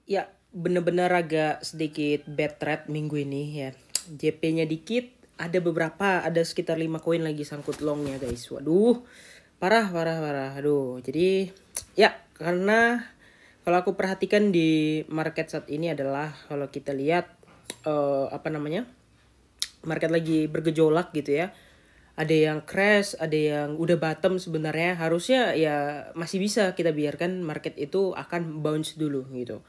Ya, bener-bener agak sedikit bad trade minggu ini ya. JP-nya dikit, ada beberapa, ada sekitar 5 koin lagi sangkut longnya guys. Waduh, parah, parah, parah. Aduh, jadi ya karena kalau aku perhatikan di market saat ini adalah kalau kita lihat apa namanya, market lagi bergejolak gitu ya. Ada yang crash, ada yang udah bottom sebenarnya. Harusnya ya masih bisa kita biarkan market itu akan bounce dulu gitu.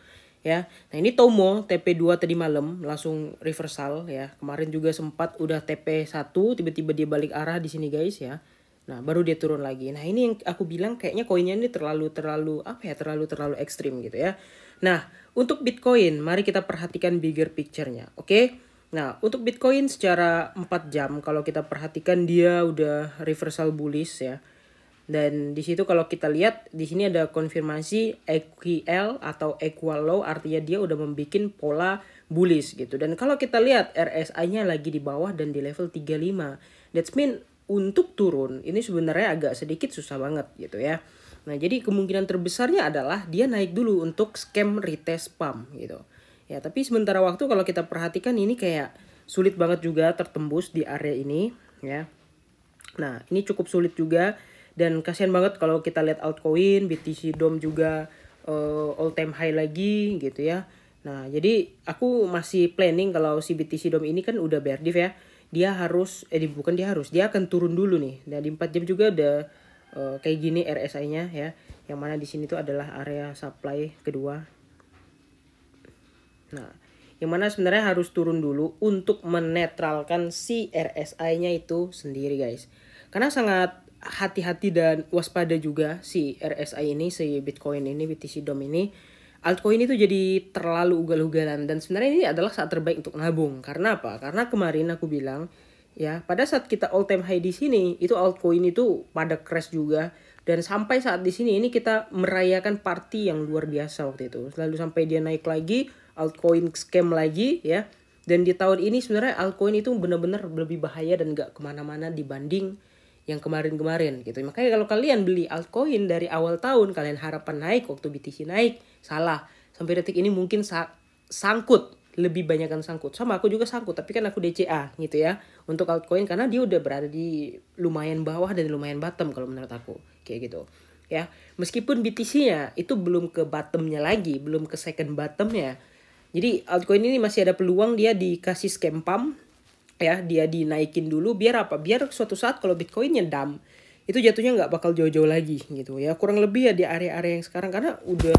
Ya. Nah, ini Tomo TP2 tadi malam langsung reversal ya. Kemarin juga sempat udah TP1 tiba-tiba dia balik arah di sini guys ya. Nah, baru dia turun lagi. Nah, ini yang aku bilang kayaknya koinnya ini terlalu apa ya? Terlalu ekstrim gitu ya. Nah, untuk Bitcoin, mari kita perhatikan bigger picture-nya. Oke? Nah, untuk Bitcoin secara 4 jam kalau kita perhatikan dia udah reversal bullish ya. Dan di situ kalau kita lihat di sini ada konfirmasi EQL atau equal low, artinya dia udah membuat pola bullish gitu. Dan kalau kita lihat RSI-nya lagi di bawah dan di level 35. That's mean untuk turun ini sebenarnya agak sedikit susah banget gitu ya. Nah, jadi kemungkinan terbesarnya adalah dia naik dulu untuk scam retest pump gitu. Ya, tapi sementara waktu kalau kita perhatikan ini kayak sulit banget juga tertembus di area ini ya. Nah, ini cukup sulit juga dan kasihan banget kalau kita lihat altcoin BTC Dom juga all time high lagi gitu ya. Nah, jadi aku masih planning kalau si BTC Dom ini kan udah bear div ya. Dia harus bukan dia harus, dia akan turun dulu nih. Dan di 4 jam juga udah kayak gini RSI-nya ya. Yang mana di sini tuh adalah area supply kedua. Nah, yang mana sebenarnya harus turun dulu untuk menetralkan si RSI-nya itu sendiri guys. Karena sangat hati-hati dan waspada juga si RSI ini, si Bitcoin ini, BTC Dom ini. Altcoin itu jadi terlalu ugal-ugalan dan sebenarnya ini adalah saat terbaik untuk nabung. Karena apa? Karena kemarin aku bilang ya, pada saat kita all time high di sini, itu altcoin itu pada crash juga dan sampai saat di sini ini kita merayakan party yang luar biasa waktu itu. Lalu sampai dia naik lagi, altcoin scam lagi ya. Dan di tahun ini sebenarnya altcoin itu benar-benar lebih bahaya dan gak kemana-mana dibanding yang kemarin-kemarin gitu. Makanya kalau kalian beli altcoin dari awal tahun, kalian harapan naik waktu BTC naik, salah. Sampai detik ini mungkin sangkut, lebih banyak kan sangkut. Sama aku juga sangkut, tapi kan aku DCA gitu ya. Untuk altcoin karena dia udah berada di lumayan bawah dan lumayan bottom kalau menurut aku. Kayak gitu. Ya, meskipun BTC-nya itu belum ke bottomnya lagi, belum ke second bottomnya. Jadi altcoin ini masih ada peluang dia dikasih scam pump ya, dia dinaikin dulu biar apa, biar suatu saat kalau Bitcoinnya dump itu jatuhnya nggak bakal jauh-jauh lagi gitu ya, kurang lebih ya di area-area yang sekarang karena udah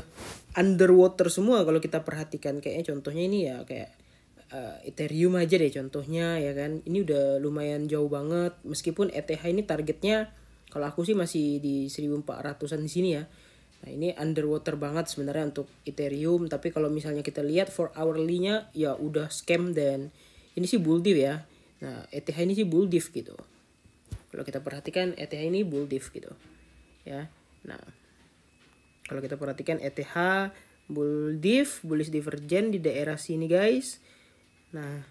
underwater semua kalau kita perhatikan. Kayaknya contohnya ini ya kayak Ethereum aja deh contohnya ya kan, ini udah lumayan jauh banget meskipun ETH ini targetnya kalau aku sih masih di 1400-an di sini ya. Nah, ini underwater banget sebenarnya untuk Ethereum, tapi kalau misalnya kita lihat for hourly-nya ya udah scam dan ini sih bull div ya. Nah, ETH ini sih bull div gitu. Kalau kita perhatikan ETH ini bull div gitu. Ya. Nah, kalau kita perhatikan ETH bull div, bullish divergent di daerah sini guys. Nah,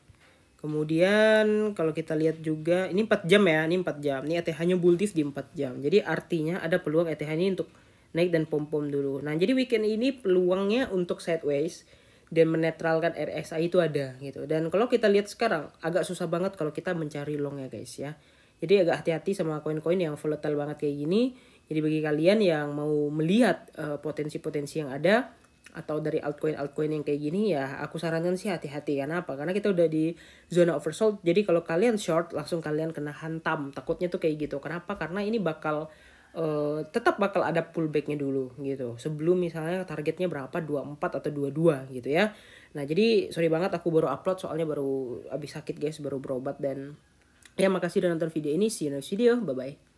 kemudian kalau kita lihat juga ini 4 jam ya, ini 4 jam. Ini ETH-nya bull div di 4 jam. Jadi artinya ada peluang ETH ini untuk naik dan pom-pom dulu. Nah, jadi weekend ini peluangnya untuk sideways dan menetralkan RSI itu ada gitu. Dan kalau kita lihat sekarang agak susah banget kalau kita mencari long ya guys ya. Jadi agak hati-hati sama koin-koin yang volatile banget kayak gini. Jadi bagi kalian yang mau melihat potensi-potensi yang ada atau dari altcoin yang kayak gini ya, aku sarankan sih hati-hati. Karena apa? Karena kita udah di zona oversold. Jadi kalau kalian short langsung kalian kena hantam. Takutnya tuh kayak gitu. Kenapa? Karena ini bakal tetap bakal ada pullbacknya dulu gitu. Sebelum misalnya targetnya berapa 24 atau 22 gitu ya. Nah, jadi sorry banget aku baru upload soalnya baru habis sakit guys, baru berobat dan ya makasih udah nonton video ini. See you next video. Bye bye.